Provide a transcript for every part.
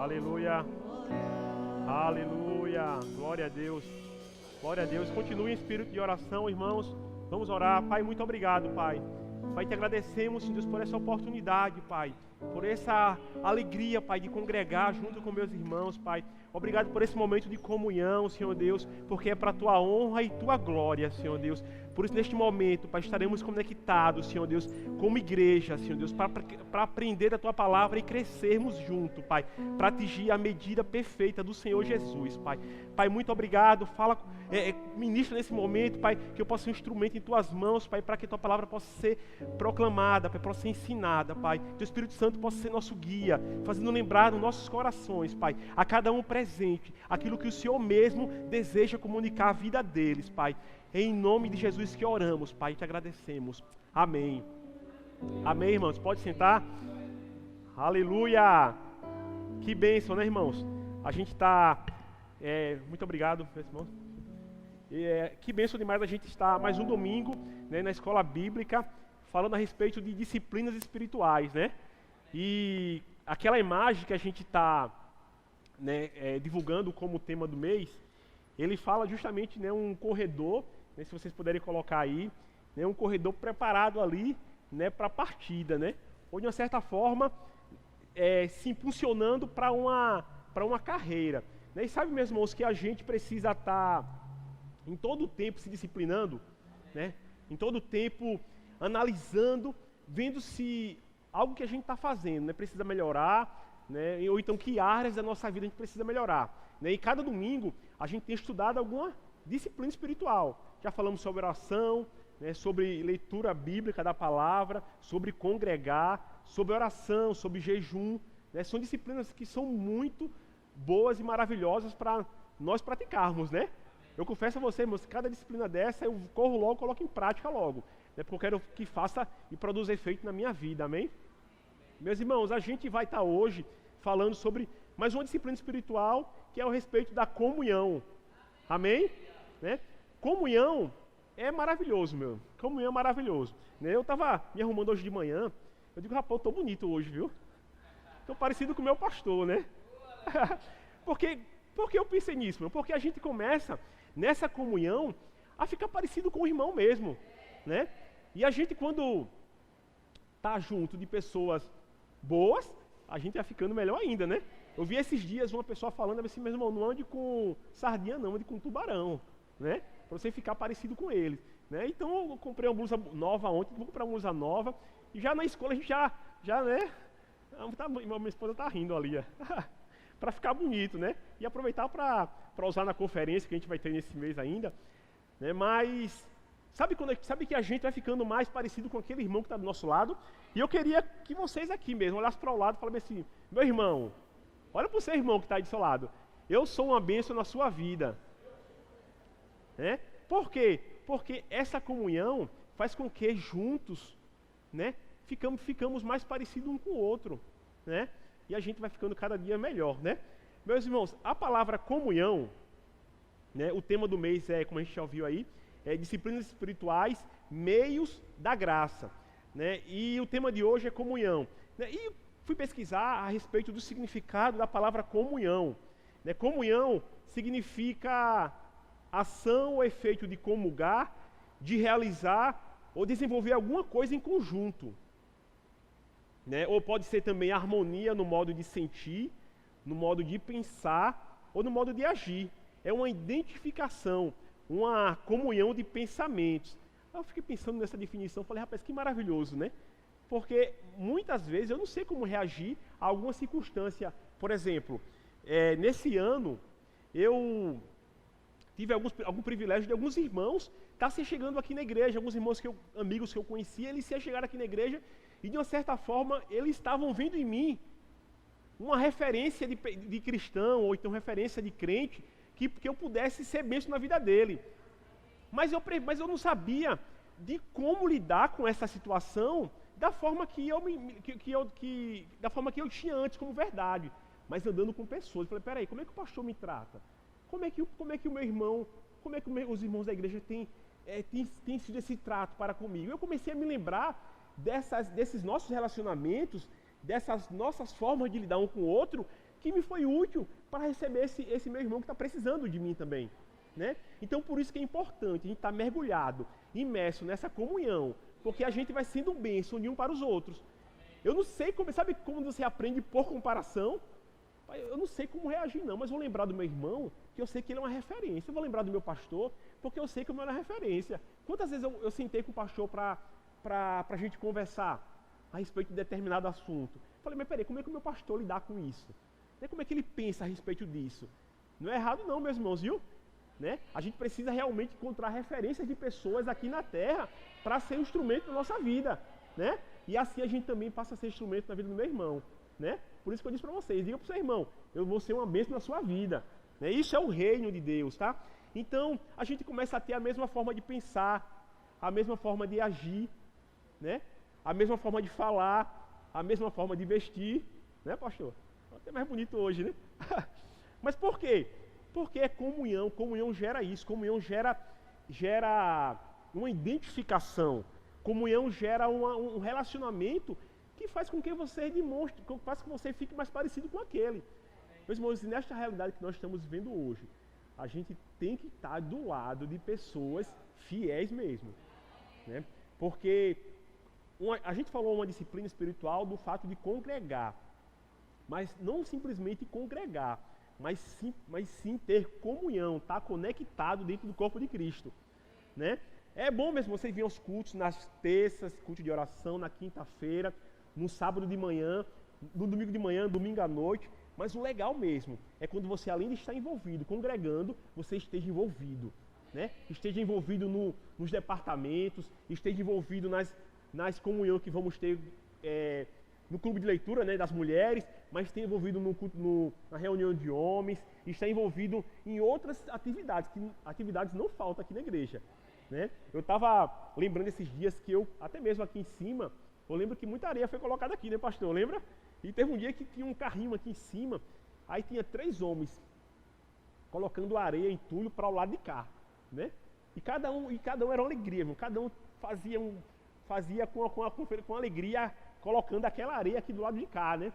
Aleluia. Aleluia. Glória a Deus. Glória a Deus. Continue em espírito de oração, irmãos. Vamos orar. Pai, muito obrigado, Pai. Pai, te agradecemos, Senhor Deus, por essa oportunidade, Pai. Por essa alegria, Pai, de congregar junto com meus irmãos, Pai. Obrigado por esse momento de comunhão, Senhor Deus, porque é para a Tua honra e Tua glória, Senhor Deus. Por isso, neste momento, Pai, estaremos conectados, Senhor Deus, como igreja, Senhor Deus, para aprender a Tua palavra e crescermos junto, Pai, para atingir a medida perfeita do Senhor Jesus, Pai. Pai, muito obrigado. Fala, ministra nesse momento, Pai, que eu possa ser um instrumento em Tuas mãos, Pai, para que Tua palavra possa ser proclamada, Pai, possa ser ensinada, Pai. Que o Espírito Santo possa ser nosso guia, fazendo lembrar nos nossos corações, Pai, a cada um presente, aquilo que o Senhor mesmo deseja comunicar à vida deles, Pai. Em nome de Jesus que oramos, Pai, e te agradecemos. Amém. Amém, irmãos. Pode sentar. Aleluia. Que bênção, né, irmãos? A gente está... muito obrigado, irmãos. Que bênção demais a gente estar mais um domingo, né, na escola bíblica, falando a respeito de disciplinas espirituais, né? E aquela imagem que a gente está, né, divulgando como tema do mês, ele fala justamente, né, um corredor, né, se vocês puderem colocar aí, né, um corredor preparado ali, né, para a partida, né? Ou de uma certa forma, se impulsionando para uma carreira. Né? E sabe, meus irmãos, que a gente precisa estar em todo o tempo se disciplinando, né? Em todo o tempo analisando, vendo se algo que a gente está fazendo, né, precisa melhorar, né? Ou então que áreas da nossa vida a gente precisa melhorar. Né? E cada domingo a gente tem estudado alguma disciplina espiritual. Já falamos sobre oração, né, sobre leitura bíblica da palavra, sobre congregar, sobre oração, sobre jejum. Né? São disciplinas que são muito boas e maravilhosas para nós praticarmos, né? Eu confesso a você, irmãos, cada disciplina dessa eu corro logo, coloco em prática logo, né? Porque eu quero que faça e produza efeito na minha vida, amém? Meus irmãos, a gente vai estar hoje falando sobre mais uma disciplina espiritual que é a respeito da comunhão, amém? Né? Comunhão é maravilhoso, meu. Comunhão é maravilhoso. Né? Eu estava me arrumando hoje de manhã, eu digo, rapaz, eu estou bonito hoje, viu? Estou parecido com o meu pastor, né? Porque eu pensei nisso, meu? Porque a gente começa nessa comunhão a ficar parecido com o irmão mesmo, né? E a gente, quando tá junto de pessoas boas, a gente vai ficando melhor ainda, né? Eu vi esses dias uma pessoa falando assim, meu irmão, não ande com sardinha não, ande com tubarão, né? Para você ficar parecido com eles, né? Então eu comprei uma blusa nova ontem, vou comprar uma blusa nova, e já na escola a gente já né? Minha esposa tá rindo ali, ó. Para ficar bonito, né? E aproveitar para usar na conferência que a gente vai ter nesse mês ainda, né? Mas sabe que a gente vai ficando mais parecido com aquele irmão que está do nosso lado? E eu queria que vocês aqui mesmo olhassem para o lado e falassem assim, meu irmão, olha para o seu irmão que está aí do seu lado, eu sou uma bênção na sua vida, né? Por quê? Porque essa comunhão faz com que juntos, né, ficamos mais parecidos um com o outro, né? E a gente vai ficando cada dia melhor, né? Meus irmãos, a palavra comunhão, né, o tema do mês é, como a gente já ouviu aí, disciplinas espirituais, meios da graça, né? E o tema de hoje é comunhão, né? E fui pesquisar a respeito do significado da palavra comunhão, né? Comunhão significa ação ou efeito de comungar, de realizar ou desenvolver alguma coisa em conjunto, né? Ou pode ser também harmonia no modo de sentir, no modo de pensar ou no modo de agir. É uma identificação, uma comunhão de pensamentos. Eu fiquei pensando nessa definição, falei, rapaz, que maravilhoso, né? Porque muitas vezes eu não sei como reagir a alguma circunstância. Por exemplo, nesse ano eu tive algum privilégio de alguns irmãos estar se chegando aqui na igreja, alguns irmãos amigos que eu conhecia, eles se chegaram aqui na igreja e de uma certa forma eles estavam vendo em mim uma referência de cristão ou então referência de crente que eu pudesse ser bênção na vida dele. Mas eu não sabia de como lidar com essa situação da forma que eu tinha antes como verdade, mas andando com pessoas. Eu falei, peraí, como é que o pastor me trata? Como é que o meu irmão, os irmãos da igreja têm sido esse trato para comigo? Eu comecei a me lembrar desses nossos relacionamentos, dessas nossas formas de lidar um com o outro, que me foi útil para receber esse meu irmão que está precisando de mim também, né? Então, por isso que é importante a gente estar mergulhado, imerso nessa comunhão, porque a gente vai sendo bênção de um para os outros. Eu não sei como, sabe como você aprende por comparação? Eu não sei como reagir não, mas vou lembrar do meu irmão, que eu sei que ele é uma referência. Eu vou lembrar do meu pastor, porque eu sei que ele é uma referência. Quantas vezes eu sentei com o pastor para a gente conversar a respeito de determinado assunto? Falei, mas peraí, como é que o meu pastor lidar com isso? Como é que ele pensa a respeito disso? Não é errado não, meus irmãos, viu? Né? A gente precisa realmente encontrar referências de pessoas aqui na Terra para ser um instrumento da nossa vida, né? E assim a gente também passa a ser instrumento na vida do meu irmão, né? Por isso que eu disse para vocês, diga para o seu irmão, eu vou ser uma bênção na sua vida, né? Isso é o reino de Deus, tá? Então, a gente começa a ter a mesma forma de pensar, a mesma forma de agir, né? A mesma forma de falar, a mesma forma de vestir, né, pastor? Até mais bonito hoje, né? Mas por quê? Porque é comunhão, comunhão gera isso, comunhão gera uma identificação, comunhão gera um relacionamento que faz com que você demonstre, que faz com que você fique mais parecido com aquele. Meus irmãos, nesta realidade que nós estamos vivendo hoje, a gente tem que estar do lado de pessoas fiéis mesmo, né? Porque a gente falou uma disciplina espiritual do fato de congregar, mas não simplesmente congregar, mas sim ter comunhão, estar conectado dentro do corpo de Cristo, né? É bom mesmo você vir aos cultos nas terças, culto de oração, na quinta-feira, no sábado de manhã, no domingo de manhã, domingo à noite, mas o legal mesmo é quando você, além de estar envolvido, congregando, você esteja envolvido, né? Esteja envolvido nos departamentos, esteja envolvido nas comunhões que vamos ter no clube de leitura, né, das mulheres, mas esteja envolvido na reunião de homens, está envolvido em outras atividades, que atividades não faltam aqui na igreja, né? Eu estava lembrando esses dias que até mesmo aqui em cima, eu lembro que muita areia foi colocada aqui, né, pastor? Lembra? E teve um dia que tinha um carrinho aqui em cima, aí tinha 3 homens colocando areia, entulho para o lado de cá, né? E cada um era uma alegria, irmão. Cada um fazia com alegria, colocando aquela areia aqui do lado de cá, né?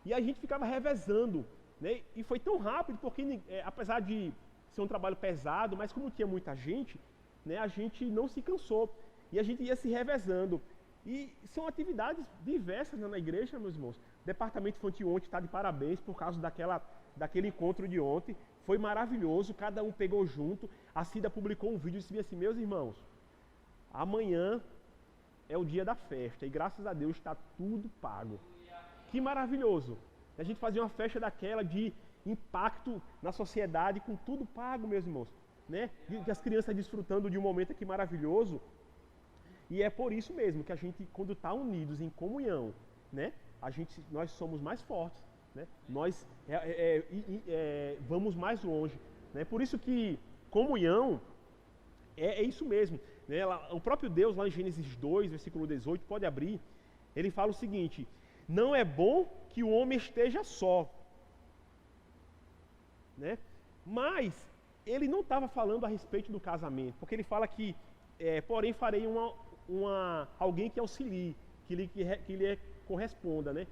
E a gente ficava revezando, né? E foi tão rápido, porque apesar de ser um trabalho pesado, mas como tinha muita gente, né, a gente não se cansou. E a gente ia se revezando. E são atividades diversas, né, na igreja, meus irmãos. O departamento infantil ontem está de parabéns por causa daquele encontro de ontem. Foi maravilhoso, cada um pegou junto. A Cida publicou um vídeo e disse assim, meus irmãos, amanhã é o dia da festa e graças a Deus está tudo pago. Que maravilhoso! A gente fazia uma festa daquela de impacto na sociedade com tudo pago, meus irmãos, né? De as crianças desfrutando de um momento aqui maravilhoso. E é por isso mesmo que a gente, quando está unidos em comunhão, né, nós somos mais fortes, né? Nós vamos mais longe, né? Por isso que comunhão é isso mesmo, né? O próprio Deus, lá em Gênesis 2, versículo 18, pode abrir, ele fala o seguinte, não é bom que o homem esteja só, né? Mas ele não estava falando a respeito do casamento, porque ele fala que, porém farei alguém que auxilie, que lhe corresponda, né?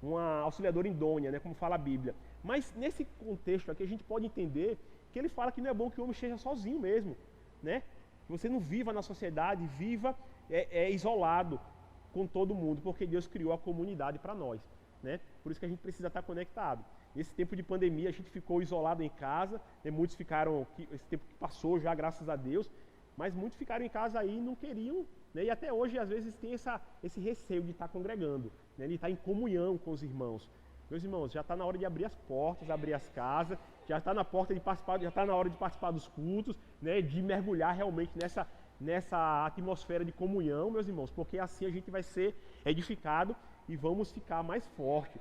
Uma auxiliadora idônea, né? Como fala a Bíblia. Mas nesse contexto aqui a gente pode entender que ele fala que não é bom que o homem esteja sozinho mesmo, né? Que você não viva na sociedade, viva isolado com todo mundo, porque Deus criou a comunidade para nós, né? Por isso que a gente precisa estar conectado. Nesse tempo de pandemia a gente ficou isolado em casa, né? Muitos ficaram, esse tempo que passou já, graças a Deus, mas muitos ficaram em casa aí e não queriam, né? E até hoje às vezes tem esse receio de estar congregando, né? De estar em comunhão com os irmãos. Meus irmãos, já está na hora de abrir as portas, abrir as casas, já está na porta de participar, já está na hora de participar dos cultos, né? De mergulhar realmente nessa atmosfera de comunhão, meus irmãos, porque assim a gente vai ser edificado e vamos ficar mais forte.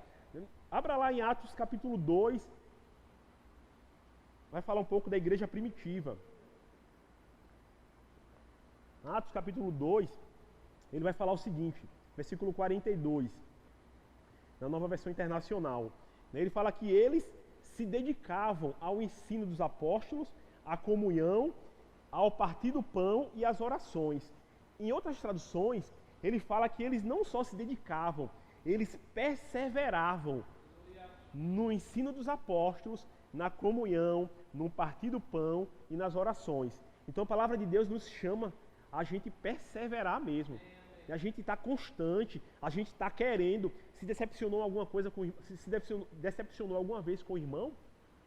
Abra lá em Atos capítulo 2, vai falar um pouco da igreja primitiva. Atos capítulo 2, ele vai falar o seguinte, versículo 42, na Nova Versão Internacional. Ele fala que eles se dedicavam ao ensino dos apóstolos, à comunhão, ao partir do pão e às orações. Em outras traduções, ele fala que eles não só se dedicavam, eles perseveravam. no ensino dos apóstolos, na comunhão, no partir do pão e nas orações. Então a palavra de Deus nos chama a gente perseverar mesmo. A gente está constante, a gente está querendo. Se decepcionou alguma coisa se decepcionou alguma vez com o irmão,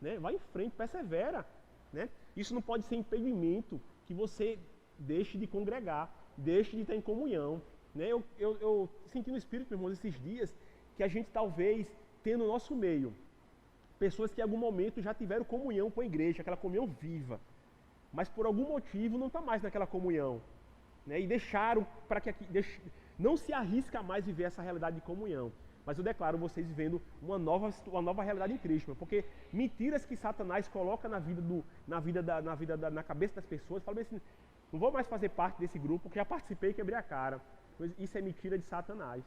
né? Vai em frente, persevera, né? Isso não pode ser impedimento que você deixe de congregar, deixe de estar em comunhão, né? Eu senti no Espírito, meus irmãos, esses dias, que a gente talvez tenha no nosso meio pessoas que em algum momento já tiveram comunhão com a igreja, aquela comunhão viva, mas por algum motivo não está mais naquela comunhão, né? E deixaram para que não se arrisca mais viver essa realidade de comunhão. Mas eu declaro vocês vivendo uma nova realidade em Cristo, porque mentiras que Satanás coloca na cabeça das pessoas, fala assim, não vou mais fazer parte desse grupo, porque já participei e quebrei a cara. Isso é mentira de Satanás,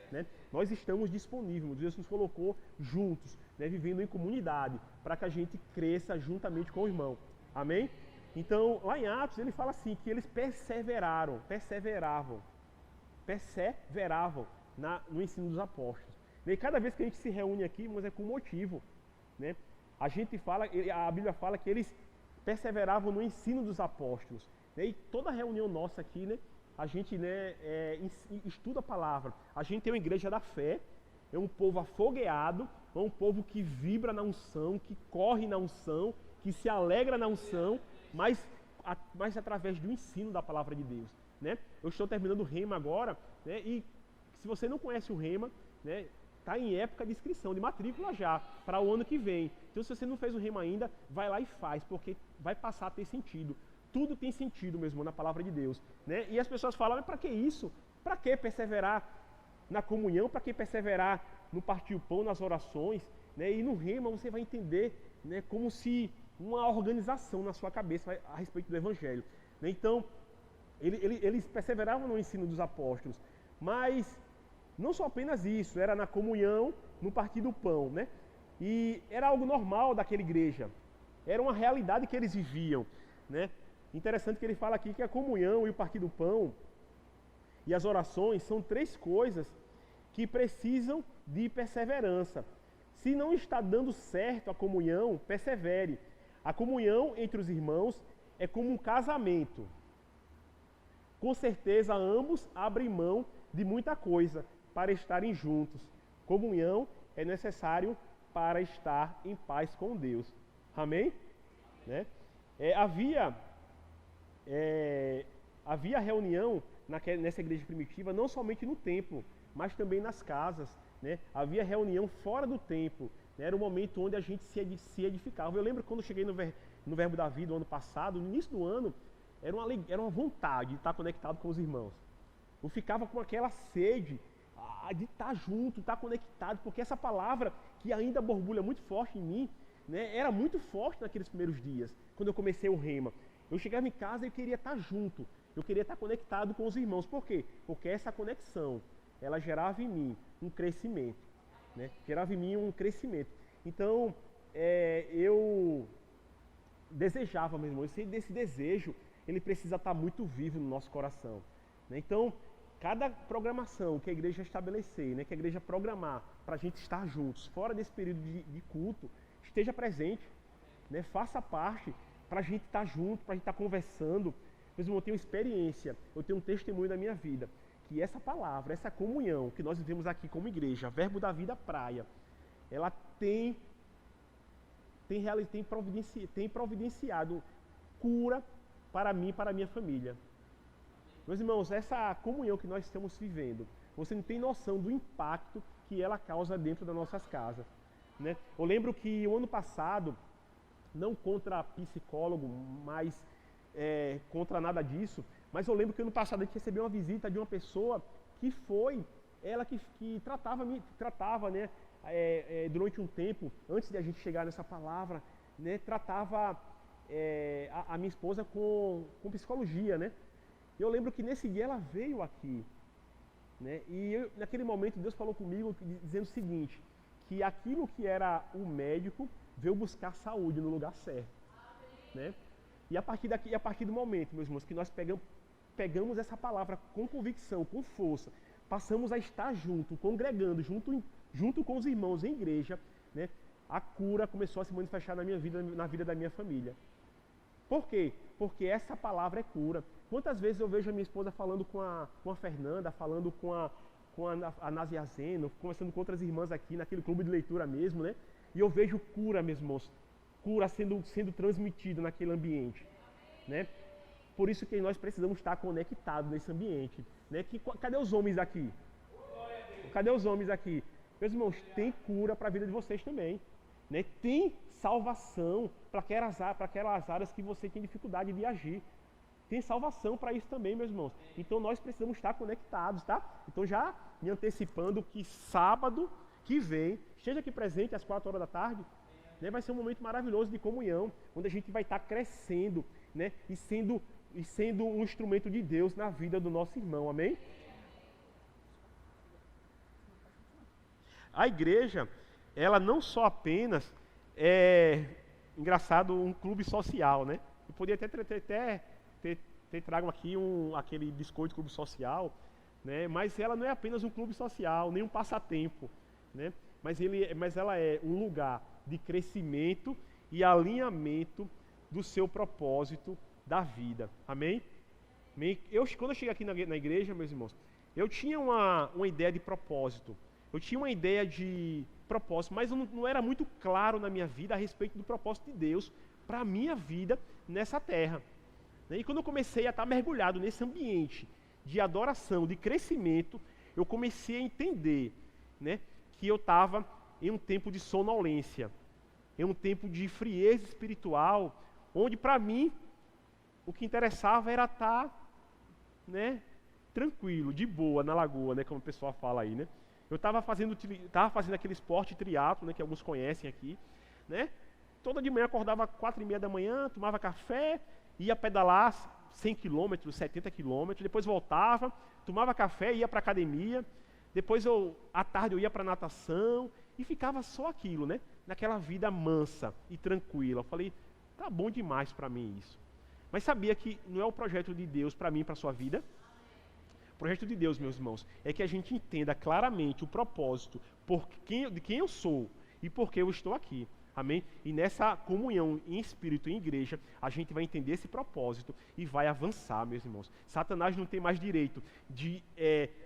né? Nós estamos disponíveis, Deus nos colocou juntos, né, vivendo em comunidade, para que a gente cresça juntamente com o irmão. Amém? Então, lá em Atos, ele fala assim, que eles perseveravam no ensino dos apóstolos. E cada vez que a gente se reúne aqui, mas é com motivo, né? A Bíblia fala que eles perseveravam no ensino dos apóstolos, né? E toda reunião nossa aqui, né, a gente, né, estuda a palavra. A gente tem uma igreja da fé, é um povo afogueado, é um povo que vibra na unção, que corre na unção, que se alegra na unção, mas através do ensino da palavra de Deus, né? Eu estou terminando o Rema agora, né, e se você não conhece o Rema, né, está em época de inscrição, de matrícula já, para o ano que vem. Então, se você não fez o Rema ainda, vai lá e faz, porque vai passar a ter sentido. Tudo tem sentido mesmo na palavra de Deus, né? E as pessoas falam, mas para que isso? Para que perseverar na comunhão? Para que perseverar no partir o pão, nas orações? Né? E no Rema você vai entender, né, como se uma organização na sua cabeça a respeito do Evangelho, né? Então, eles perseveravam no ensino dos apóstolos, mas não só apenas isso, era na comunhão, no partir do pão, né? E era algo normal daquela igreja, era uma realidade que eles viviam, né? Interessante que ele fala aqui que a comunhão e o partir do pão e as orações são três coisas que precisam de perseverança. Se não está dando certo a comunhão, persevere. A comunhão entre os irmãos é como um casamento. Com certeza ambos abrem mão de muita coisa para estarem juntos. Comunhão é necessário para estar em paz com Deus. Amém? Né? Havia reunião nessa igreja primitiva, não somente no templo, mas também nas casas, né? Havia reunião fora do templo, né? Era um momento onde a gente se edificava. Eu lembro quando eu cheguei no Verbo da Vida, no ano passado, no início do ano, era uma vontade de estar conectado com os irmãos. Eu ficava com aquela sede de estar junto, estar conectado, porque essa palavra que ainda borbulha muito forte em mim, né, era muito forte naqueles primeiros dias, quando eu comecei o Rema. Eu chegava em casa e eu queria estar junto, eu queria estar conectado com os irmãos. Por quê? Porque essa conexão, ela gerava em mim um crescimento, né? Gerava em mim um crescimento. Então, eu desejava, meu irmão, desse desejo, ele precisa estar muito vivo no nosso coração, né? Então, cada programação que a igreja estabelecer, né, que a igreja programar para a gente estar juntos, fora desse período de culto, esteja presente, né? Faça parte, para a gente estar junto, para a gente estar conversando. Mas eu tenho experiência, eu tenho um testemunho da minha vida, que essa palavra, essa comunhão que nós vivemos aqui como igreja, Verbo da Vida Praia, ela tem providenciado cura para mim e para a minha família. Meus irmãos, essa comunhão que nós estamos vivendo, você não tem noção do impacto que ela causa dentro das nossas casas, né? Eu lembro que o ano passado, não contra psicólogo, mas contra nada disso, mas eu lembro que ano passado a gente recebeu uma visita de uma pessoa que foi ela que tratava, né, durante um tempo, antes de a gente chegar nessa palavra, né, tratava a minha esposa com psicologia, né? Eu lembro que nesse dia ela veio aqui, né? E naquele momento Deus falou comigo dizendo o seguinte, que aquilo que era o médico veio buscar saúde no lugar certo, né? E a partir do momento, meus irmãos, que nós pegamos essa palavra com convicção, com força, passamos a estar junto, congregando, junto com os irmãos em igreja, né, a cura começou a se manifestar na minha vida, na vida da minha família. Por quê? Porque essa palavra é cura. Quantas vezes eu vejo a minha esposa falando com a Fernanda, falando com a Nazia Zeno, conversando com outras irmãs aqui, naquele clube de leitura mesmo, né? E eu vejo cura, meus irmãos, cura sendo transmitida naquele ambiente, né? Por isso que nós precisamos estar conectados nesse ambiente, né? Cadê os homens aqui? Cadê os homens aqui? Meus irmãos, tem cura para a vida de vocês também, né? Tem salvação para aquelas áreas que você tem dificuldade de agir. Tem salvação para isso também, meus irmãos. Então nós precisamos estar conectados, tá? Então já me antecipando que sábado que vem, esteja aqui presente às 4 horas da tarde, né? Vai ser um momento maravilhoso de comunhão, onde a gente vai estar crescendo, né? E sendo um instrumento de Deus na vida do nosso irmão, amém? A igreja, ela não só apenas engraçado, um clube social, né? Eu poderia ter trago aqui aquele biscoito clube social, né? Mas ela não é apenas um clube social, nem um passatempo, né? Mas ela é um lugar de crescimento e alinhamento do seu propósito da vida, amém? Quando eu cheguei aqui na igreja, meus irmãos, eu tinha uma ideia de propósito, eu tinha uma ideia de propósito, mas não era muito claro na minha vida a respeito do propósito de Deus para a minha vida nessa terra. E quando eu comecei a estar mergulhado nesse ambiente de adoração, de crescimento, eu comecei a entender, né, que eu estava em um tempo de sonolência, em um tempo de frieza espiritual, onde para mim o que interessava era estar, né, tranquilo, de boa na lagoa, né, como o pessoal fala aí, né? Eu estava fazendo aquele esporte triatlo, né, que alguns conhecem aqui, né? Toda de manhã acordava 4h30 da manhã, tomava café, ia pedalar 100 km, 70 km, depois voltava, tomava café, ia para a academia, depois à tarde eu ia para a natação e ficava só aquilo, né? Naquela vida mansa e tranquila. Eu falei, tá bom demais para mim isso. Mas sabia que não é o projeto de Deus para mim e para a sua vida? O projeto de Deus, meus irmãos, é que a gente entenda claramente o propósito de quem eu sou e por que eu estou aqui. Amém? E nessa comunhão em espírito, em igreja, a gente vai entender esse propósito e vai avançar, meus irmãos. Satanás não tem mais direito de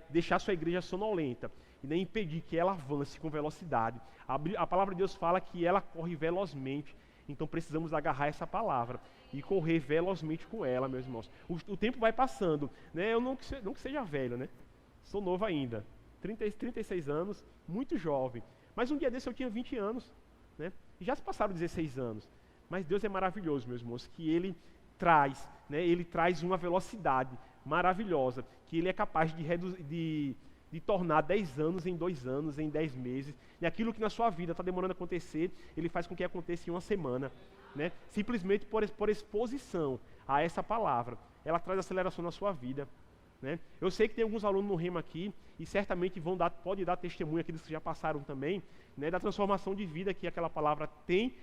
deixar sua igreja sonolenta e nem impedir que ela avance com velocidade. A palavra de Deus fala que ela corre velozmente, então precisamos agarrar essa palavra e correr velozmente com ela, meus irmãos. O tempo vai passando, né? Eu não que seja velho, né? Sou novo ainda, 36 anos, muito jovem. Mas um dia desse eu tinha 20 anos, né? E já se passaram 16 anos. Mas Deus é maravilhoso, meus irmãos, que Ele traz, né? Ele traz uma velocidade maravilhosa, que Ele é capaz de tornar 10 anos em 2 anos, em 10 meses. E aquilo que na sua vida está demorando a acontecer, Ele faz com que aconteça em uma semana, né? Simplesmente por exposição a essa palavra. Ela traz aceleração na sua vida, né? Eu sei que tem alguns alunos no Rema aqui e certamente pode dar testemunho, aqueles que já passaram também, né, da transformação de vida que aquela palavra tem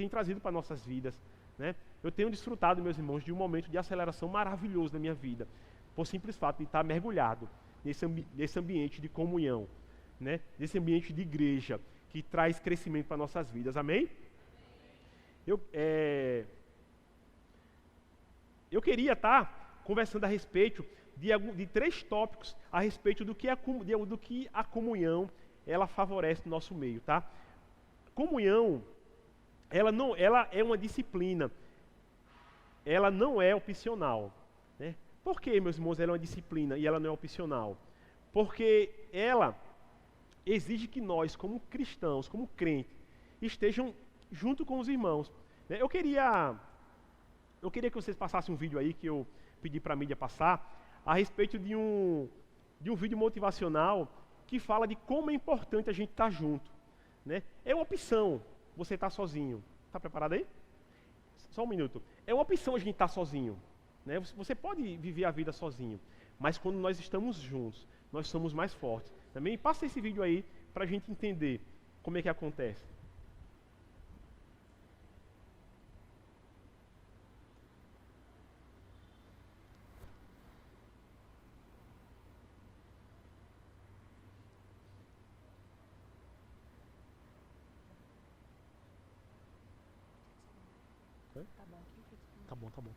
trazido para nossas vidas, né? Eu tenho desfrutado, meus irmãos, de um momento de aceleração maravilhoso na minha vida, por simples fato de estar mergulhado nesse ambiente de comunhão, né? Nesse ambiente de igreja que traz crescimento para nossas vidas, amém? Eu queria estar conversando a respeito de 3 tópicos a respeito do que a comunhão ela favorece no nosso meio, tá? Comunhão, ela é uma disciplina, ela não é opcional, né? Por que, meus irmãos, ela é uma disciplina e ela não é opcional? Porque ela exige que nós, como cristãos, como crentes, estejam junto com os irmãos, né? Eu queria que vocês passassem um vídeo aí que eu pedi para a mídia passar a respeito de um vídeo motivacional que fala de como é importante a gente estar junto, né? É uma opção você estar sozinho. Está preparado aí? Só um minuto. É uma opção a gente estar sozinho, né? Você pode viver a vida sozinho, mas quando nós estamos juntos, nós somos mais fortes. Também passa esse vídeo aí para a gente entender como é que acontece. Né? Tá bom, tá bom.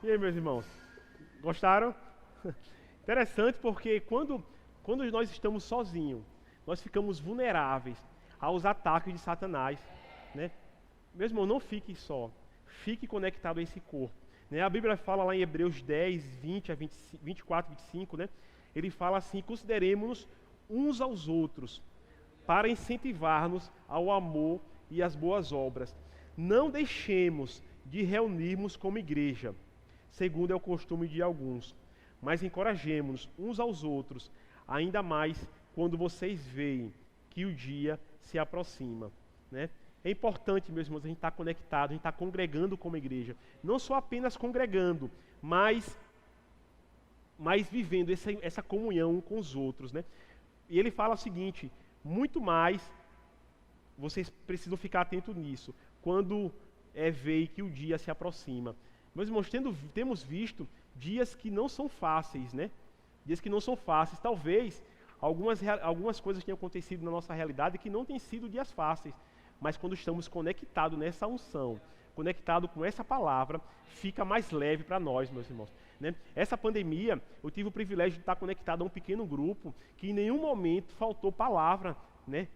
E aí, meus irmãos? Gostaram? Interessante porque quando nós estamos sozinhos, nós ficamos vulneráveis aos ataques de Satanás, né? Meu irmão, não fique só, fique conectado a esse corpo, né? A Bíblia fala lá em Hebreus 10, 20 a 24, 25, né? Ele fala assim: consideremos-nos uns aos outros para incentivar-nos ao amor e às boas obras. Não deixemos de reunirmos como igreja, segundo é o costume de alguns, mas encorajemo-nos uns aos outros, ainda mais quando vocês veem que o dia se aproxima, né? É importante, meus irmãos, a gente estar conectado, a gente estar congregando como igreja, não só apenas congregando, mas vivendo essa comunhão com os outros, né? E ele fala o seguinte: muito mais, vocês precisam ficar atentos nisso, quando veem que o dia se aproxima. Meus irmãos, temos visto dias que não são fáceis, né? Dias que não são fáceis. Talvez algumas coisas tenham acontecido na nossa realidade que não têm sido dias fáceis. Mas quando estamos conectados nessa unção, conectado com essa palavra, fica mais leve para nós, meus irmãos, né? Essa pandemia, eu tive o privilégio de estar conectado a um pequeno grupo que em nenhum momento faltou palavra, né?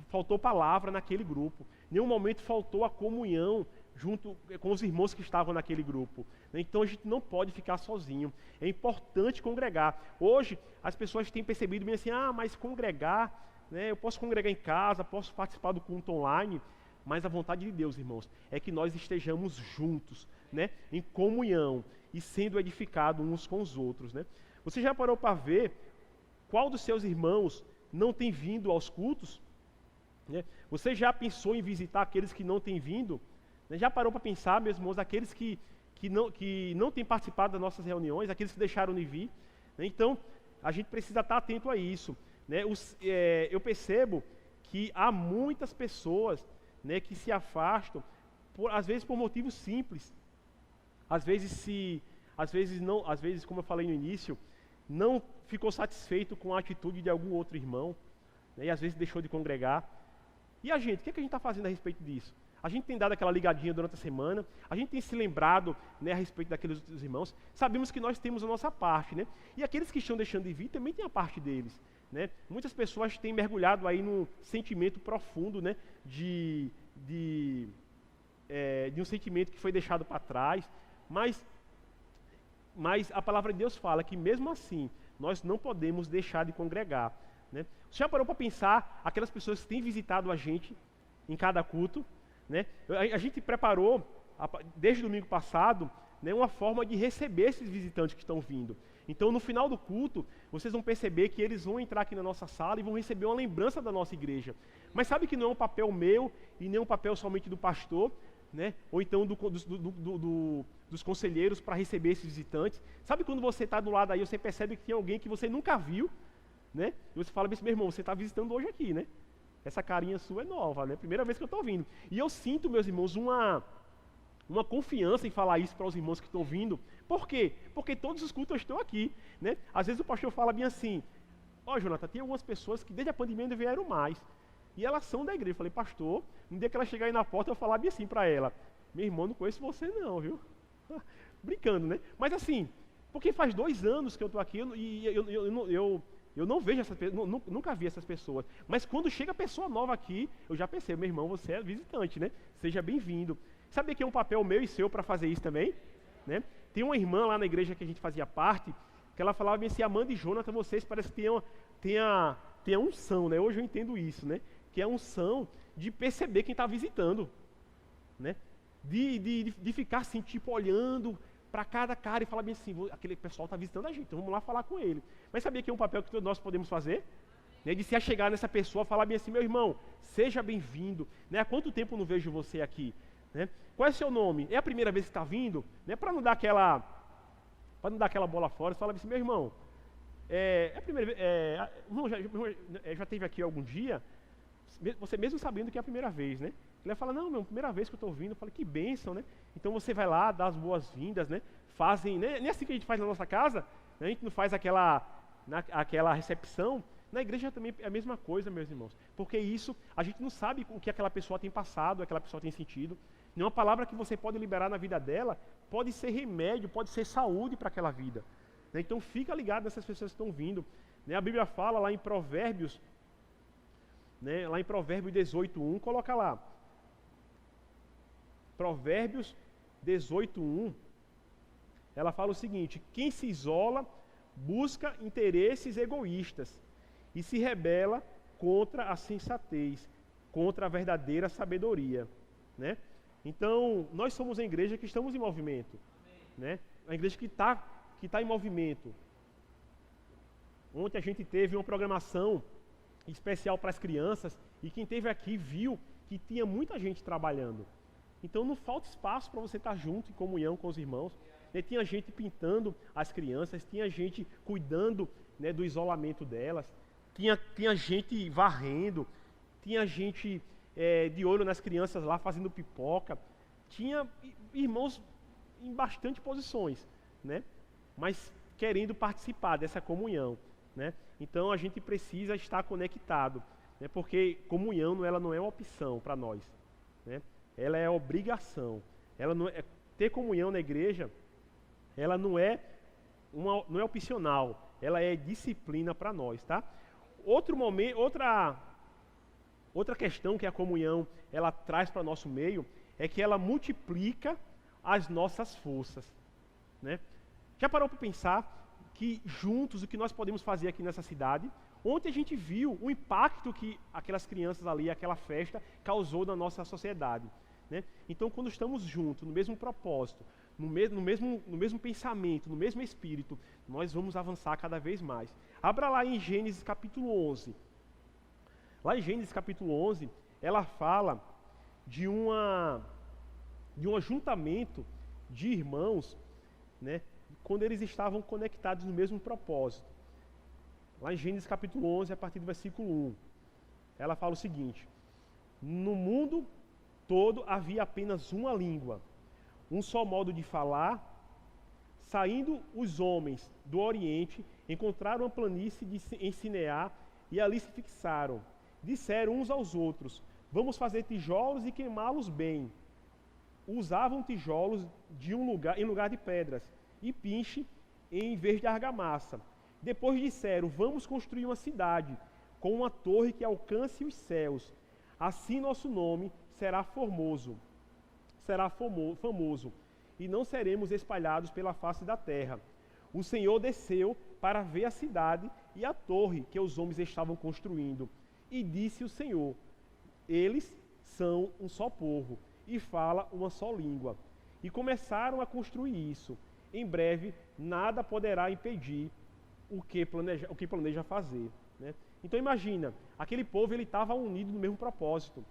Faltou palavra naquele grupo. Em nenhum momento faltou a comunhão junto com os irmãos que estavam naquele grupo. Então a gente não pode ficar sozinho. É importante congregar. Hoje as pessoas têm percebido bem assim: mas congregar, né? Eu posso congregar em casa, posso participar do culto online, mas a vontade de Deus, irmãos, é que nós estejamos juntos, né? Em comunhão e sendo edificados uns com os outros, né? Você já parou para ver qual dos seus irmãos não tem vindo aos cultos, né? Você já pensou em visitar aqueles que não têm vindo? Já parou para pensar, meus irmãos, aqueles que não têm participado das nossas reuniões, aqueles que deixaram de vir, né? Então, a gente precisa estar atento a isso, né? Eu percebo que há muitas pessoas, né, que se afastam, às vezes por motivos simples. Às vezes, como eu falei no início, não ficou satisfeito com a atitude de algum outro irmão, né, e às vezes deixou de congregar. E a gente, o que a gente está fazendo a respeito disso? A gente tem dado aquela ligadinha durante a semana, a gente tem se lembrado, né, a respeito daqueles outros irmãos, sabemos que nós temos a nossa parte, né? E aqueles que estão deixando de vir também têm a parte deles, né? Muitas pessoas têm mergulhado aí num sentimento profundo, né, de um sentimento que foi deixado para trás, mas a palavra de Deus fala que mesmo assim, nós não podemos deixar de congregar, né? Você já parou para pensar aquelas pessoas que têm visitado a gente em cada culto, né? A gente preparou, desde o domingo passado, né, uma forma de receber esses visitantes que estão vindo. Então, no final do culto, vocês vão perceber que eles vão entrar aqui na nossa sala e vão receber uma lembrança da nossa igreja. Mas sabe que não é um papel meu e nem um papel somente do pastor, né? Ou então dos conselheiros para receber esses visitantes. Sabe quando você está do lado aí, você percebe que tem alguém que você nunca viu, né? E você fala assim: meu irmão, você está visitando hoje aqui, né? Essa carinha sua é nova, né? Primeira vez que eu estou vindo. E eu sinto, meus irmãos, uma confiança em falar isso para os irmãos que estão vindo. Por quê? Porque todos os cultos estão aqui, né? Às vezes o pastor fala bem assim: Jonathan, tem algumas pessoas que desde a pandemia não vieram mais. E elas são da igreja. Eu falei: pastor, um dia que ela chegar aí na porta, eu vou falar bem assim para ela: meu irmão, não conheço você não, viu? Brincando, né? Mas assim, porque faz 2 anos que eu estou aqui e eu não vejo essas pessoas, nunca vi essas pessoas. Mas quando chega pessoa nova aqui, eu já percebo: meu irmão, você é visitante, né? Seja bem-vindo. Sabia que é um papel meu e seu para fazer isso também, né? Tem uma irmã lá na igreja que a gente fazia parte, que ela falava bem assim, Amanda e Jonathan, vocês parecem que tem a unção, né? Hoje eu entendo isso, né? Que é a unção de perceber quem está visitando, né? De ficar assim, tipo, olhando para cada cara e falar bem assim, aquele pessoal está visitando a gente, então vamos lá falar com ele. Mas sabia que é um papel que todos nós podemos fazer? Né? De se chegar nessa pessoa, falar bem assim, meu irmão, seja bem-vindo. Né? Há quanto tempo eu não vejo você aqui? Né? Qual é o seu nome? É a primeira vez que está vindo? Né? Para não dar aquela bola fora, você fala assim, meu irmão, é a primeira vez, já teve aqui algum dia, você mesmo sabendo que é a primeira vez, né? Ele vai falar, não, meu, primeira vez que eu estou vindo. Eu falo, que bênção, né? Então você vai lá, dá as boas-vindas, né? Fazem, né? Nem assim que a gente faz na nossa casa, né? A gente não faz aquela recepção. Na igreja também é a mesma coisa, meus irmãos. Porque isso, a gente não sabe o que aquela pessoa tem passado, aquela pessoa tem sentido. Nenhuma palavra que você pode liberar na vida dela pode ser remédio, pode ser saúde para aquela vida. Né? Então fica ligado nessas pessoas que estão vindo. Né? A Bíblia fala lá em Provérbios, né? Lá em Provérbios 18:1, coloca lá. Provérbios 18:1, ela fala o seguinte: quem se isola busca interesses egoístas e se rebela contra a sensatez, contra a verdadeira sabedoria, né? Então, nós somos a igreja que estamos em movimento, né? A igreja que está em movimento. Ontem a gente teve uma programação especial para as crianças e quem esteve aqui viu que tinha muita gente trabalhando. Então não falta espaço para você estar junto em comunhão com os irmãos. Né? Tinha gente pintando as crianças, tinha gente cuidando, né, do isolamento delas, tinha gente varrendo, tinha gente de olho nas crianças lá fazendo pipoca, tinha irmãos em bastante posições, né? Mas querendo participar dessa comunhão, né? Então a gente precisa estar conectado, né? Porque comunhão ela não é uma opção para nós, né? Ela é obrigação. Ela não é, ter comunhão na igreja, ela não é opcional, ela é disciplina para nós, tá? Outra questão que a comunhão ela traz para o nosso meio é que ela multiplica as nossas forças, né? Já parou para pensar que juntos o que nós podemos fazer aqui nessa cidade? Ontem a gente viu o impacto que aquelas crianças ali, aquela festa causou na nossa sociedade, né? Então, quando estamos juntos, no mesmo propósito, no mesmo pensamento, no mesmo espírito, nós vamos avançar cada vez mais. Abra lá em Gênesis capítulo 11. Lá em Gênesis capítulo 11, ela fala de um ajuntamento de irmãos, né, quando eles estavam conectados no mesmo propósito. Lá em Gênesis capítulo 11, a partir do versículo 1, ela fala o seguinte: no mundo todo havia apenas uma língua, um só modo de falar. Saindo os homens do Oriente, encontraram uma planície em Sinear e ali se fixaram. Disseram uns aos outros: vamos fazer tijolos e queimá-los bem. Usavam tijolos em lugar de pedras e pinche em vez de argamassa. Depois disseram: vamos construir uma cidade com uma torre que alcance os céus. Assim nosso nome será famoso, e não seremos espalhados pela face da terra. O Senhor desceu para ver a cidade e a torre que os homens estavam construindo. E disse o Senhor: eles são um só povo e falam uma só língua. E começaram a construir isso. Em breve, nada poderá impedir o que planeja fazer, né? Então imagina, aquele povo estava unido no mesmo propósito.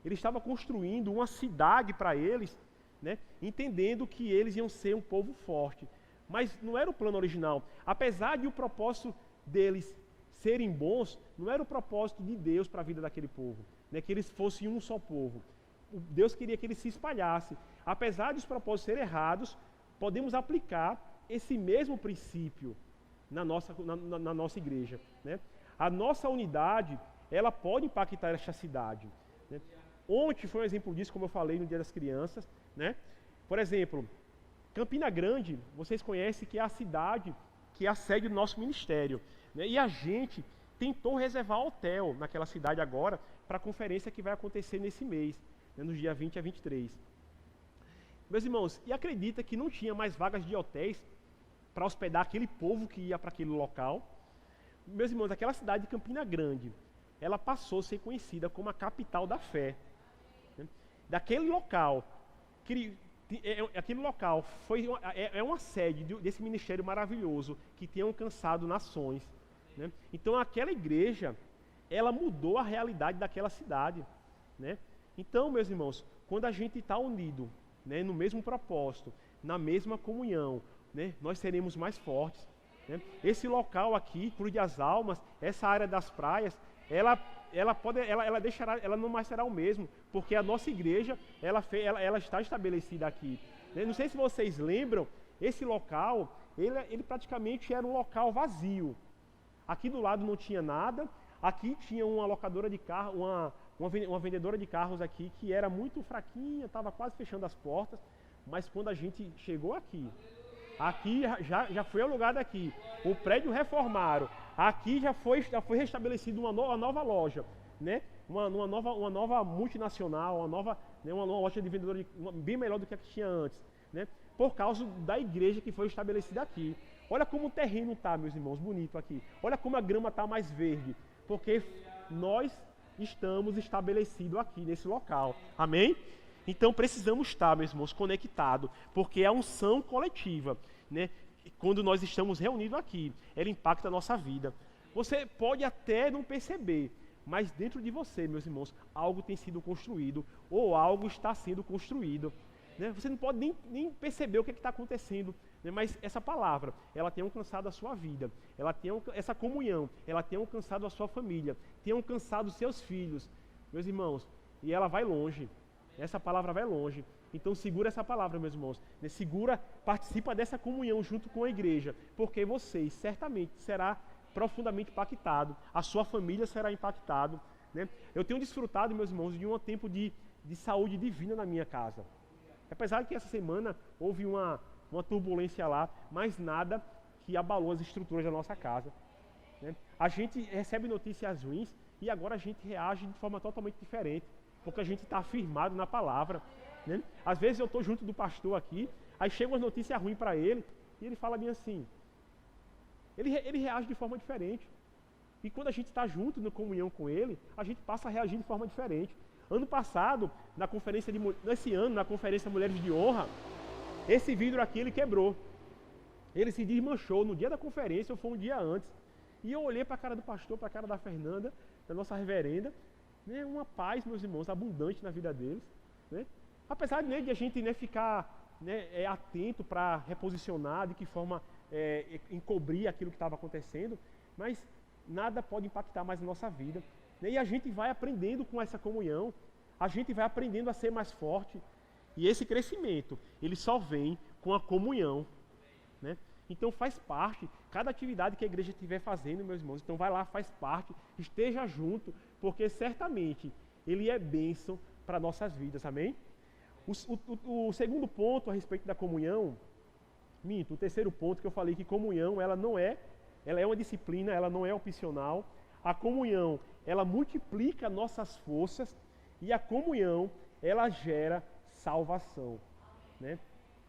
Ele estava construindo uma cidade para eles, né? Entendendo que eles iam ser um povo forte. Mas não era o plano original. Apesar de o propósito deles serem bons, não era o propósito de Deus para a vida daquele povo, né? Que eles fossem um só povo. Deus queria que eles se espalhassem. Apesar de os propósitos serem errados, podemos aplicar esse mesmo princípio na nossa igreja, né? A nossa unidade, ela pode impactar esta cidade, né? Ontem foi um exemplo disso, como eu falei no Dia das Crianças, né? Por exemplo, Campina Grande, vocês conhecem que é a cidade que é a sede do nosso ministério, né? E a gente tentou reservar hotel naquela cidade agora para a conferência que vai acontecer nesse mês, né? Nos dias 20 a 23. Meus irmãos, e acredita que não tinha mais vagas de hotéis para hospedar aquele povo que ia para aquele local. Meus irmãos, aquela cidade de Campina Grande, ela passou a ser conhecida como a capital da fé. Né? Daquele local, aquele local é uma sede desse ministério maravilhoso que tem alcançado nações. Né? Então aquela igreja, ela mudou a realidade daquela cidade. Né? Então, meus irmãos, quando a gente está unido, né, no mesmo propósito, na mesma comunhão, né, nós seremos mais fortes. Né? Esse local aqui, Cruz das Almas, essa área das praias, ela não mais será o mesmo, porque a nossa igreja, ela está estabelecida aqui. Né? Não sei se vocês lembram, esse local, ele praticamente era um local vazio. Aqui do lado não tinha nada, aqui tinha uma locadora de carro, uma vendedora de carros aqui que era muito fraquinha, estava quase fechando as portas, mas quando a gente chegou aqui já foi alugado aqui, o prédio reformaram, aqui já foi restabelecido uma nova loja, né? uma nova multinacional, uma loja de vendedora bem melhor do que a que tinha antes, né? Por causa da igreja que foi estabelecida aqui. Olha como o terreno está, meus irmãos, bonito aqui. Olha como a grama está mais verde, porque nós estamos estabelecidos aqui nesse local. Amém? Então precisamos estar, meus irmãos, conectados, porque é a unção coletiva, né? Quando nós estamos reunidos aqui, ela impacta a nossa vida. Você pode até não perceber, mas dentro de você, meus irmãos, algo tem sido construído, ou algo está sendo construído. Né? Você não pode nem perceber o que está acontecendo, né? Mas essa palavra, ela tem alcançado a sua vida, essa comunhão, ela tem alcançado a sua família, tem alcançado os seus filhos, meus irmãos, e ela vai longe. Essa palavra vai longe. Então segura essa palavra, meus irmãos. Né? Segura, participa dessa comunhão junto com a igreja, porque vocês certamente será profundamente impactado, a sua família será impactado. Né? Eu tenho desfrutado, meus irmãos, de um tempo de saúde divina na minha casa. Apesar de que essa semana houve uma turbulência lá, mas nada que abalou as estruturas da nossa casa. Né? A gente recebe notícias ruins e agora a gente reage de forma totalmente diferente, porque a gente está afirmado na palavra. Né? Às vezes eu estou junto do pastor aqui, aí chega uma notícia ruim para ele, e ele fala bem assim. Ele reage de forma diferente. E quando a gente está junto na comunhão com ele, a gente passa a reagir de forma diferente. Ano passado, nesse ano, na conferência Mulheres de Honra, esse vidro aqui ele quebrou. Ele se desmanchou no dia da conferência, ou foi um dia antes. E eu olhei para a cara do pastor, para a cara da Fernanda, da nossa reverenda, né, uma paz, meus irmãos, abundante na vida deles. Né? Apesar de a gente, né, ficar, né, atento para reposicionar, de que forma encobrir aquilo que estava acontecendo, mas nada pode impactar mais a nossa vida. Né? E a gente vai aprendendo com essa comunhão, a gente vai aprendendo a ser mais forte. E esse crescimento, ele só vem com a comunhão. Né? Então faz parte, cada atividade que a igreja estiver fazendo, meus irmãos, então vai lá, faz parte, esteja junto, porque certamente ele é bênção para nossas vidas, amém? O segundo ponto a respeito da comunhão, o terceiro ponto que eu falei que comunhão, ela é uma disciplina, ela não é opcional. A comunhão, ela multiplica nossas forças e a comunhão, ela gera salvação. Né?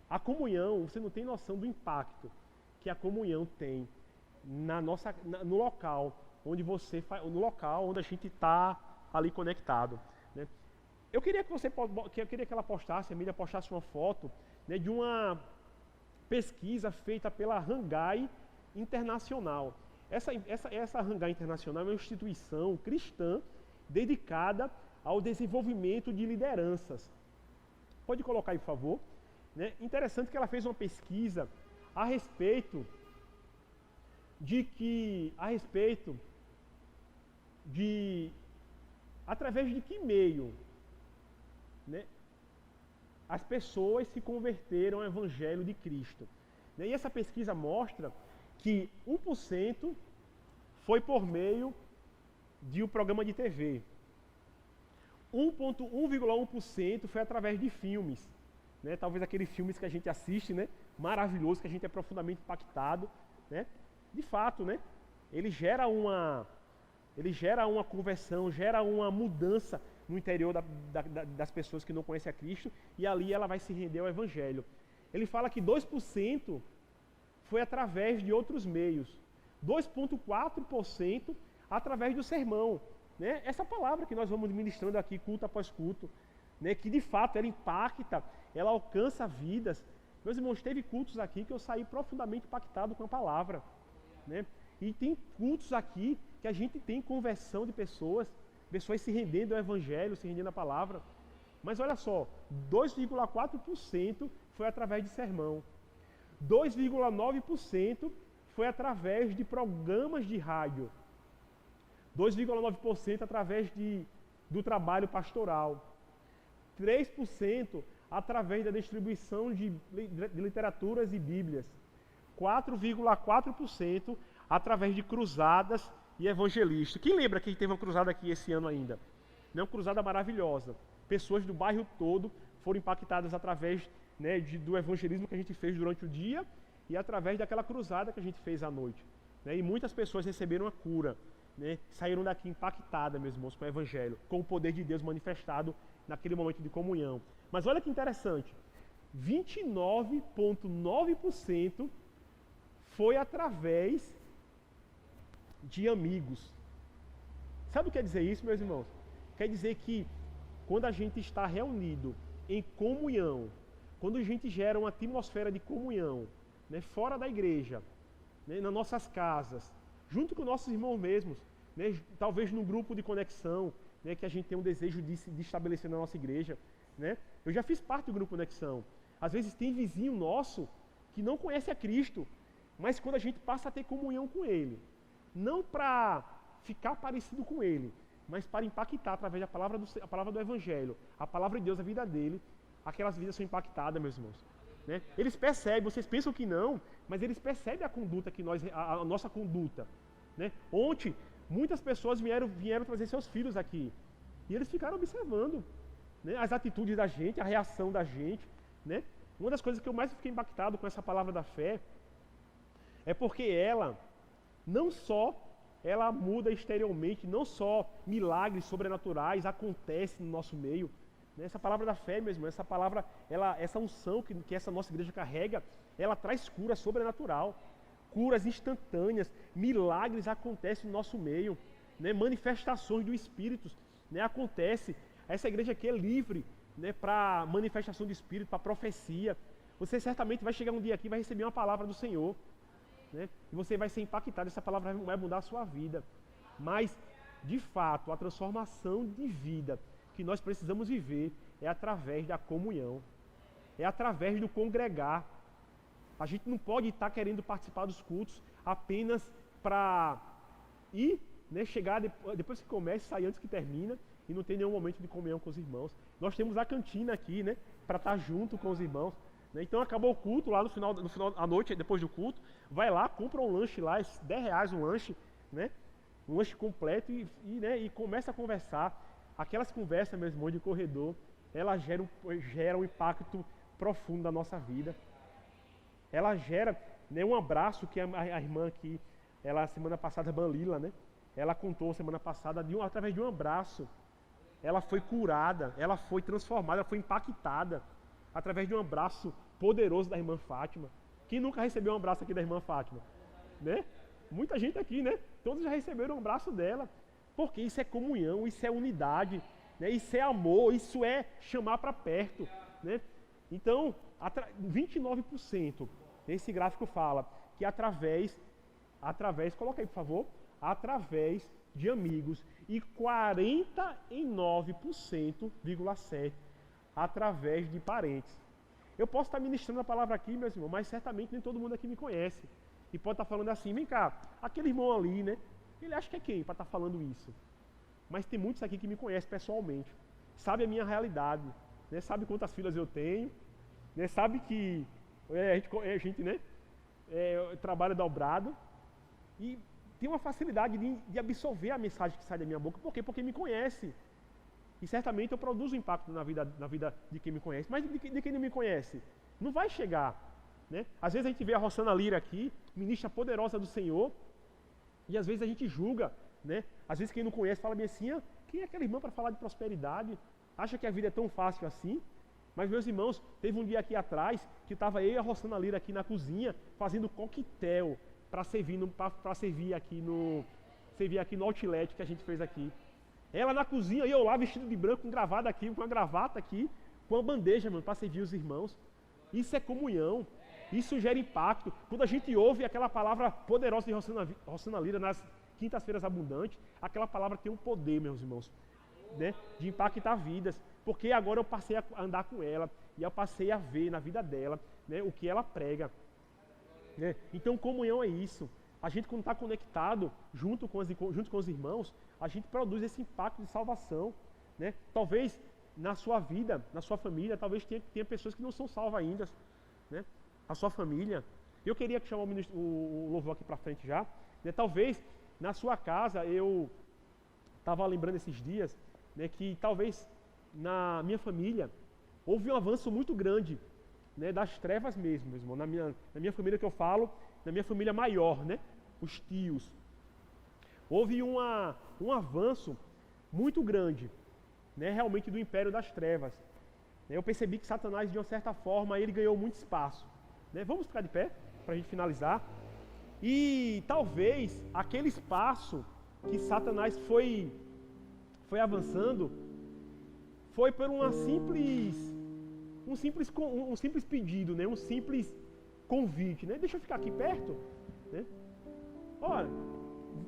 A comunhão, você não tem noção do impacto que a comunhão tem no local onde a gente está ali conectado. Né? Eu queria que ela postasse, a Emília postasse uma foto, né, de uma pesquisa feita pela Rangai Internacional. Essa Rangai Internacional é uma instituição cristã dedicada ao desenvolvimento de lideranças. Pode colocar aí, por favor. Né? Interessante que ela fez uma pesquisa a respeito de através de que meio, né, as pessoas se converteram ao Evangelho de Cristo. Né? E essa pesquisa mostra que 1% foi por meio de um programa de TV. 1,1% foi através de filmes. Né? Talvez aqueles filmes que a gente assiste, né? Maravilhoso, que a gente é profundamente impactado. Né? De fato, né? Ele gera uma conversão, gera uma mudança no interior das pessoas que não conhecem a Cristo, e ali ela vai se render ao Evangelho. Ele fala que 2% foi através de outros meios. 2,4% através do sermão. Né? Essa palavra que nós vamos ministrando aqui, culto após culto, né? Que de fato ela impacta, ela alcança vidas. Meus irmãos, teve cultos aqui que eu saí profundamente impactado com a palavra. Né? E tem cultos aqui que a gente tem conversão de pessoas se rendendo ao Evangelho, se rendendo à palavra. Mas olha só, 2,4% foi através de sermão. 2,9% foi através de programas de rádio. 2,9% através do trabalho pastoral. 3% através da distribuição de literaturas e bíblias. 4,4% através de cruzadas e evangelistas. Quem lembra que teve uma cruzada aqui esse ano ainda? Uma cruzada maravilhosa. Pessoas do bairro todo foram impactadas através, né, do evangelismo que a gente fez durante o dia e através daquela cruzada que a gente fez à noite. Né? E muitas pessoas receberam a cura. Né? Saíram daqui impactadas, meus irmãos, com o evangelho, com o poder de Deus manifestado naquele momento de comunhão. Mas olha que interessante, 29,9% foi através de amigos. Sabe o que quer dizer isso, meus irmãos? Quer dizer que quando a gente está reunido em comunhão, quando a gente gera uma atmosfera de comunhão, né, fora da igreja, né, nas nossas casas, junto com nossos irmãos mesmos, né, talvez num grupo de conexão, né, que a gente tem um desejo de estabelecer na nossa igreja. Né? Eu já fiz parte do grupo Conexão. Às vezes tem vizinho nosso que não conhece a Cristo, mas quando a gente passa a ter comunhão com Ele, não para ficar parecido com Ele, mas para impactar através da palavra do Evangelho, a palavra de Deus, a vida dele, aquelas vidas são impactadas, meus irmãos. Né? Eles percebem, vocês pensam que não, mas eles percebem a conduta que a nossa conduta. Né? Ontem, muitas pessoas vieram trazer seus filhos aqui, e eles ficaram observando, né, as atitudes da gente, a reação da gente. Né? Uma das coisas que eu mais fiquei impactado com essa palavra da fé é porque ela, não só ela muda exteriormente, não só milagres sobrenaturais acontecem no nosso meio. Né? Essa palavra da fé mesmo, essa palavra, essa unção que essa nossa igreja carrega, ela traz cura sobrenatural, curas instantâneas, milagres acontecem no nosso meio, né? Manifestações do Espírito, né, acontece. Essa igreja aqui é livre, né, para manifestação do Espírito, para profecia. Você certamente vai chegar um dia aqui e vai receber uma palavra do Senhor. Né, e você vai ser impactado, essa palavra vai mudar a sua vida. Mas, de fato, a transformação de vida que nós precisamos viver é através da comunhão. É através do congregar. A gente não pode estar querendo participar dos cultos apenas para ir, né, chegar depois que começa, sair antes que termina, e não tem nenhum momento de comunhão com os irmãos. Nós temos a cantina aqui, né, para estar junto com os irmãos. Né? Então acabou o culto, lá no final da noite, depois do culto, vai lá, compra um lanche lá, R$10 um lanche, né, um lanche completo né, e começa a conversar. Aquelas conversas, meus irmãos, de corredor, elas geram um impacto profundo na nossa vida. Ela gera, né, um abraço que a irmã aqui, ela semana passada, Banlila, né, ela contou semana passada, através de um abraço, ela foi curada, ela foi transformada, ela foi impactada através de um abraço poderoso da irmã Fátima. Quem nunca recebeu um abraço aqui da irmã Fátima? Né? Muita gente aqui, né? Todos já receberam um abraço dela, porque isso é comunhão, isso é unidade, né? Isso é amor, isso é chamar para perto. Né? Então, 29%, esse gráfico fala que através, coloca aí por favor, através de amigos, e 49,7% através de parentes. Eu posso estar ministrando a palavra aqui, meus irmãos, mas certamente nem todo mundo aqui me conhece. E pode estar falando assim, vem cá, aquele irmão ali, né? Ele acha que é quem para estar falando isso? Mas tem muitos aqui que me conhecem pessoalmente, sabe a minha realidade, né? Sabe quantas filhas eu tenho, né? Sabe que a gente né, trabalha dobrado e tem uma facilidade de absorver a mensagem que sai da minha boca. Por quê? Porque me conhece. E certamente eu produzo impacto na vida de quem me conhece. Mas de quem não me conhece? Não vai chegar. Né? Às vezes a gente vê a Rossana Lira aqui, ministra poderosa do Senhor, e às vezes a gente julga. Né? Às vezes quem não conhece fala bem assim, quem é aquela irmã para falar de prosperidade? Acha que a vida é tão fácil assim? Mas, meus irmãos, teve um dia aqui atrás que estava eu e a Rosana Lira aqui na cozinha fazendo coquetel para servir aqui no outlet que a gente fez aqui. Ela na cozinha e eu lá vestido de branco, com gravata aqui, com uma gravata aqui, com uma bandeja, mano, para servir os irmãos. Isso é comunhão. Isso gera impacto. Quando a gente ouve aquela palavra poderosa de Rosana Lira nas quintas-feiras abundantes, aquela palavra tem um poder, meus irmãos, né, de impactar vidas. Porque agora eu passei a andar com ela e eu passei a ver na vida dela, né, o que ela prega. Né? Então comunhão é isso. A gente quando está conectado junto com os irmãos, a gente produz esse impacto de salvação. Né? Talvez na sua vida, na sua família, talvez tenha pessoas que não são salvas ainda. Né? A sua família. Eu queria chamar o louvor aqui para frente já. Né? Talvez na sua casa, eu estava lembrando esses dias, né, que talvez na minha família houve um avanço muito grande, né, das trevas mesmo, meu irmão. Na minha família que eu falo, na minha família maior, né, os tios. Houve um avanço muito grande, né, realmente do império das trevas. Eu percebi que Satanás, de uma certa forma, ele ganhou muito espaço. Né? Vamos ficar de pé para a gente finalizar. E talvez aquele espaço que Satanás foi avançando foi por um simples pedido, né? Um simples convite, né? Deixa eu ficar aqui perto, né? Olha,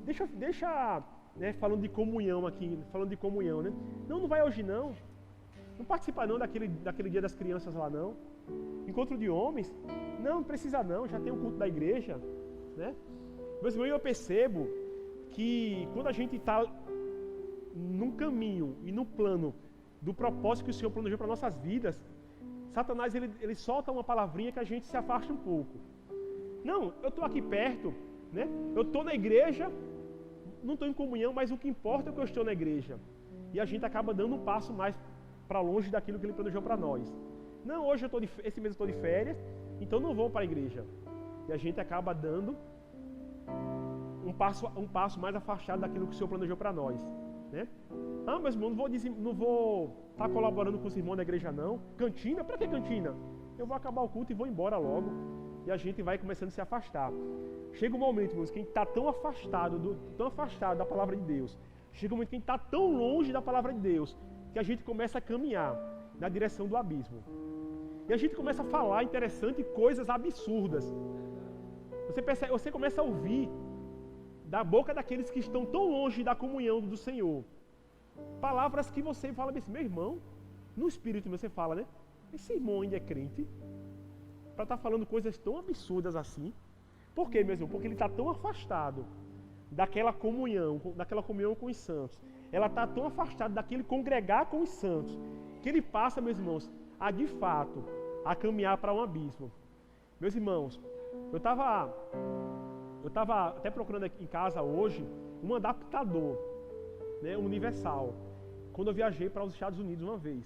deixa, né? Falando de comunhão aqui, né? Não vai hoje não. Não participa não daquele dia das crianças lá não. Encontro de homens, não precisa não, já tem o culto da igreja, né? Meus irmãos, eu percebo que quando a gente está num caminho e no plano do propósito que o Senhor planejou para nossas vidas, Satanás ele solta uma palavrinha que a gente se afasta um pouco. Não, eu estou aqui perto, né? Eu estou na igreja, não estou em comunhão, mas o que importa é que eu estou na igreja. E a gente acaba dando um passo mais para longe daquilo que ele planejou para nós. Não, hoje esse mês eu estou de férias, então não vou para a igreja. E a gente acaba dando um passo mais afastado daquilo que o Senhor planejou para nós. Né? Ah, mas irmão, não vou estar colaborando com os irmãos da igreja não. Cantina? Para que cantina? Eu vou acabar o culto e vou embora logo. E a gente vai começando a se afastar. Chega um momento, irmãos, que a gente está tão afastado da palavra de Deus. Chega um momento que a gente está tão longe da palavra de Deus, que a gente começa a caminhar na direção do abismo. E a gente começa a falar, interessante, coisas absurdas. Você começa a ouvir da boca daqueles que estão tão longe da comunhão do Senhor palavras que você fala assim, meu irmão, no espírito você fala, né? Esse irmão ainda é crente para estar falando coisas tão absurdas assim. Por quê, meu irmão? Porque ele está tão afastado daquela comunhão com os santos. Ela está tão afastada daquele congregar com os santos, que ele passa, meus irmãos, a de fato, a caminhar para um abismo. Meus irmãos, eu estava até procurando aqui em casa hoje um adaptador, né, universal, quando eu viajei para os Estados Unidos uma vez.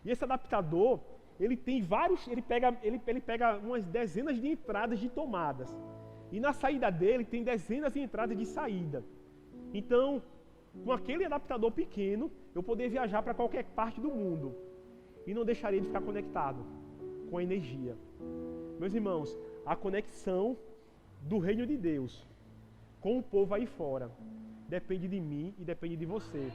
E esse adaptador, ele tem vários, ele pega umas dezenas de entradas de tomadas. E na saída dele tem dezenas de entradas de saída. Então, com aquele adaptador pequeno, eu poderia viajar para qualquer parte do mundo e não deixaria de ficar conectado com a energia. Meus irmãos, a conexão do reino de Deus com o povo aí fora depende de mim e depende de você.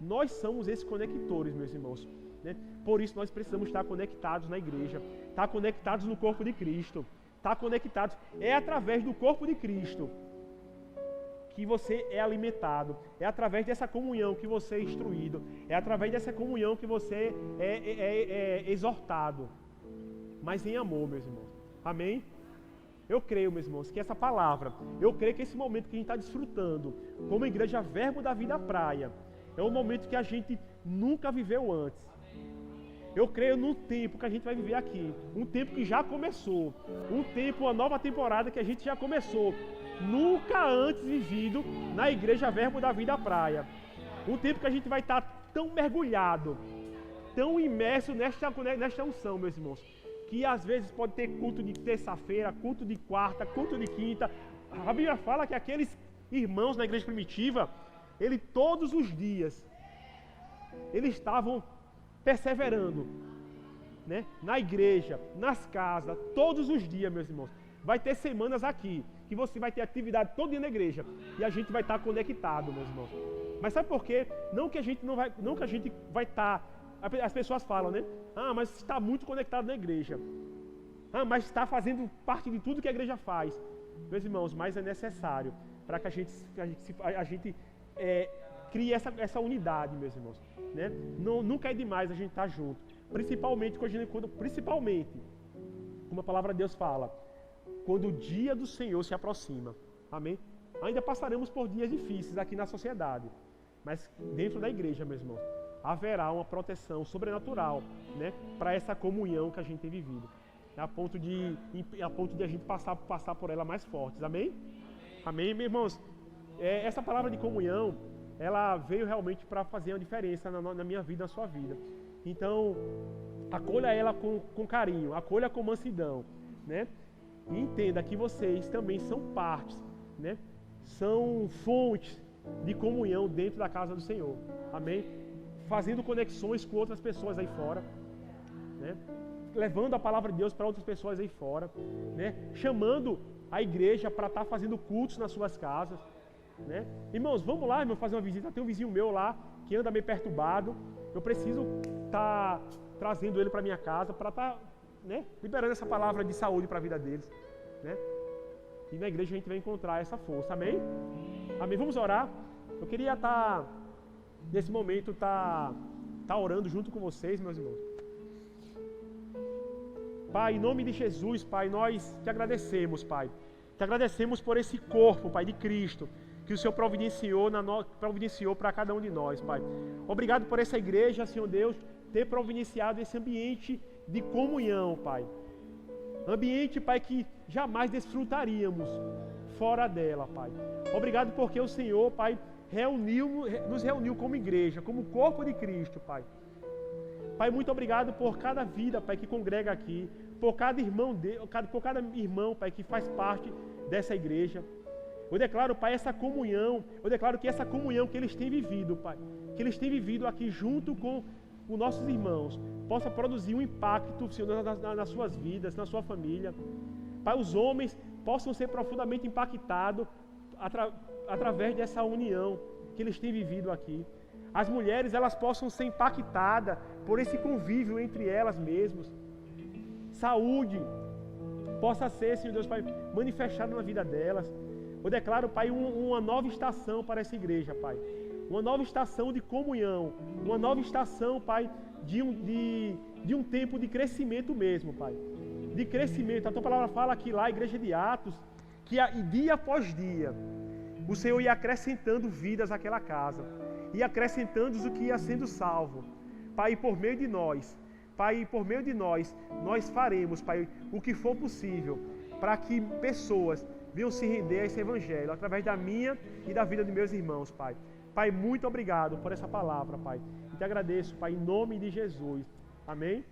Nós somos esses conectores, meus irmãos, né? Por isso nós precisamos estar conectados na igreja, estar conectados no corpo de Cristo, estar conectados. É através do corpo de Cristo que você é alimentado, é através dessa comunhão que você é instruído, é através dessa comunhão que você é exortado, mas em amor, meus irmãos. Amém? Eu creio, meus irmãos, que essa palavra, eu creio que esse momento que a gente está desfrutando, como igreja Verbo da Vida Praia, é um momento que a gente nunca viveu antes. Eu creio num tempo que a gente vai viver aqui, um tempo que já começou, um tempo, uma nova temporada que a gente já começou, nunca antes vivido na igreja Verbo da Vida Praia. Um tempo que a gente vai estar tão mergulhado, tão imerso nesta unção, meus irmãos, que às vezes pode ter culto de terça-feira, culto de quarta, culto de quinta. A Bíblia fala que aqueles irmãos na igreja primitiva, todos os dias, eles estavam perseverando né? Na igreja, nas casas, todos os dias, meus irmãos. Vai ter semanas aqui que você vai ter atividade todo dia na igreja e a gente vai estar conectado, meus irmãos. Mas sabe por quê? Não que a gente vai estar. As pessoas falam, né? Ah, mas está muito conectado na igreja. Ah, mas está fazendo parte de tudo que a igreja faz. Meus irmãos, mas é necessário para que a gente crie essa unidade, meus irmãos. Né? Nunca é demais a gente estar junto. Principalmente, como a palavra de Deus fala, quando o dia do Senhor se aproxima. Amém? Ainda passaremos por dias difíceis aqui na sociedade. Mas dentro da igreja, meus irmãos, haverá uma proteção sobrenatural, né, para essa comunhão que a gente tem vivido. A ponto de a gente passar por ela mais fortes. Amém? Amém, meus irmãos? Essa palavra de comunhão, ela veio realmente para fazer uma diferença na minha vida, na sua vida. Então, acolha ela com carinho, acolha com mansidão, né? E entenda que vocês também são partes, né? São fontes de comunhão dentro da casa do Senhor. Amém? Fazendo conexões com outras pessoas aí fora, né? Levando a palavra de Deus para outras pessoas aí fora, né? Chamando a igreja para estar fazendo cultos nas suas casas, né? Irmãos, vamos lá, irmão, fazer uma visita. Tem um vizinho meu lá que anda meio perturbado. Eu preciso estar trazendo ele para minha casa para estar, né, liberando essa palavra de saúde para a vida deles, né? E na igreja a gente vai encontrar essa força. Amém? Amém? Vamos orar. Eu queria estar nesse momento orando junto com vocês, meus irmãos. Pai, em nome de Jesus, Pai, nós te agradecemos, Pai. Te agradecemos por esse corpo, Pai, de Cristo, que o Senhor providenciou para cada um de nós, Pai. Obrigado por essa igreja, Senhor Deus, ter providenciado esse ambiente de comunhão, Pai. Ambiente, Pai, que jamais desfrutaríamos fora dela, Pai. Obrigado porque o Senhor, Pai, nos reuniu como igreja, como corpo de Cristo, Pai. Pai, muito obrigado por cada vida, Pai, que congrega aqui, por cada irmão, Pai, que faz parte dessa igreja. Eu declaro, Pai, essa comunhão, que essa comunhão que eles têm vivido, Pai, que eles têm vivido aqui junto com os nossos irmãos, possa produzir um impacto, Senhor, nas suas vidas, na sua família. Pai, os homens possam ser profundamente impactados através dessa união que eles têm vivido aqui. As mulheres, elas possam ser impactadas por esse convívio entre elas mesmas. Saúde possa ser, Senhor Deus, Pai, manifestada na vida delas. Eu declaro, Pai, uma nova estação para essa igreja, Pai. Uma nova estação de comunhão. Uma nova estação, Pai, de um tempo de crescimento mesmo, Pai. De crescimento. A tua palavra fala aqui lá, a igreja de Atos, que dia após dia, o Senhor ia acrescentando vidas àquela casa. E acrescentando o que ia sendo salvo. Pai, por meio de nós, nós faremos, Pai, o que for possível para que pessoas venham se render a esse evangelho, através da minha e da vida de meus irmãos, Pai. Pai, muito obrigado por essa palavra, Pai. E te agradeço, Pai, em nome de Jesus. Amém?